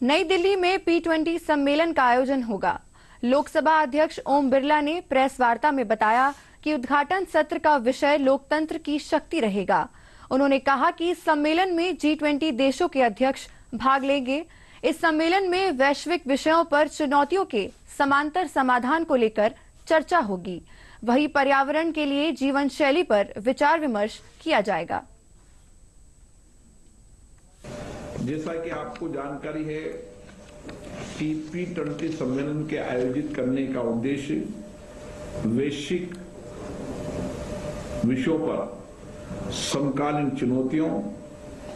नई दिल्ली में P20 सम्मेलन का आयोजन होगा। लोकसभा अध्यक्ष ओम बिरला ने प्रेस वार्ता में बताया कि उद्घाटन सत्र का विषय लोकतंत्र की शक्ति रहेगा। उन्होंने कहा कि इस सम्मेलन में G20 देशों के अध्यक्ष भाग लेंगे। इस सम्मेलन में वैश्विक विषयों पर चुनौतियों के समांतर समाधान को लेकर चर्चा होगी। वहीं पर्यावरण के लिए जीवन शैली पर विचार विमर्श किया जाएगा। जैसा कि आपको जानकारी है कि P20 सम्मेलन के आयोजित करने का उद्देश्य वैश्विक विषयों पर समकालीन चुनौतियों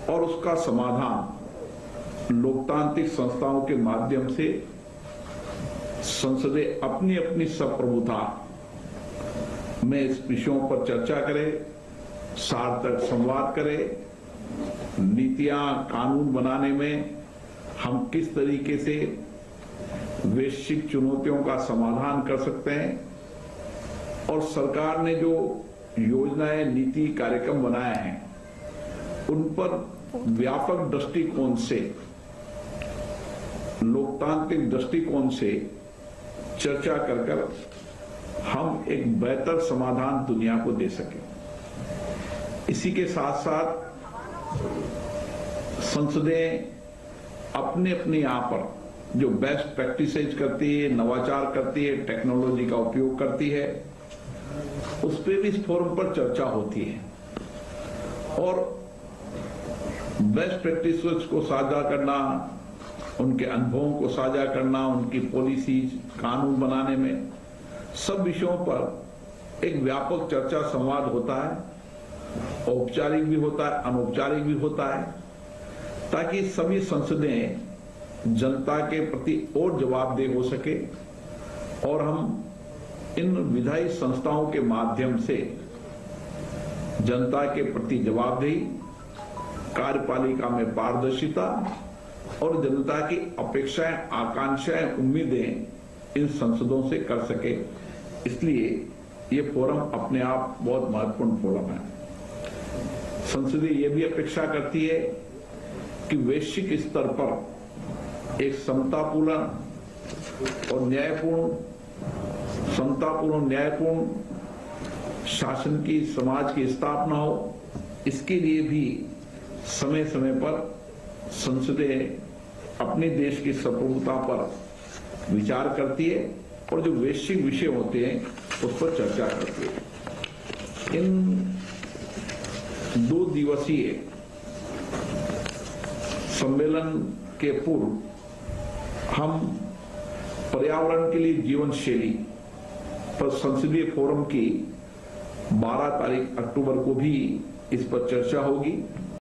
और उसका समाधान लोकतांत्रिक संस्थाओं के माध्यम से संसदें अपनी अपनी संप्रभुता में इस विषयों पर चर्चा करें, सार्थक संवाद करें, नीतियां कानून बनाने में हम किस तरीके से वैश्विक चुनौतियों का समाधान कर सकते हैं और सरकार ने जो योजनाएं, नीति, कार्यक्रम बनाए हैं उन पर व्यापक दृष्टिकोण से, लोकतांत्रिक दृष्टिकोण से चर्चा कर हम एक बेहतर समाधान दुनिया को दे सकें। इसी के साथ साथ संसदें अपने अपने यहाँ पर जो बेस्ट प्रैक्टिसेज करती है, नवाचार करती है, टेक्नोलॉजी का उपयोग करती है, उस पर भी इस फोरम पर चर्चा होती है और बेस्ट प्रैक्टिसेज को साझा करना, उनके अनुभवों को साझा करना, उनकी पॉलिसीज, कानून बनाने में सब विषयों पर एक व्यापक चर्चा संवाद होता है। औपचारिक भी होता है, अनौपचारिक भी होता है, ताकि सभी संसदें जनता के प्रति और जवाबदेह हो सके और हम इन विधायी संस्थाओं के माध्यम से जनता के प्रति जवाबदेही, कार्यपालिका में पारदर्शिता और जनता की अपेक्षाएं, आकांक्षाएं, उम्मीदें इन संसदों से कर सके। इसलिए ये फोरम अपने आप बहुत महत्वपूर्ण फोरम है। संसदें ये भी अपेक्षा करती है कि वैश्विक स्तर पर एक समतापूर्ण और न्यायपूर्ण शासन की, समाज की स्थापना हो। इसके लिए भी समय समय पर संसदें अपने देश की संप्रभुता पर विचार करती है और जो वैश्विक विषय होते हैं उस पर चर्चा करती है। इन 2 दिवसीय सम्मेलन के पूर्व हम पर्यावरण के लिए जीवन शैली पर संसदीय फोरम की 12 तारीख अक्टूबर को भी इस पर चर्चा होगी।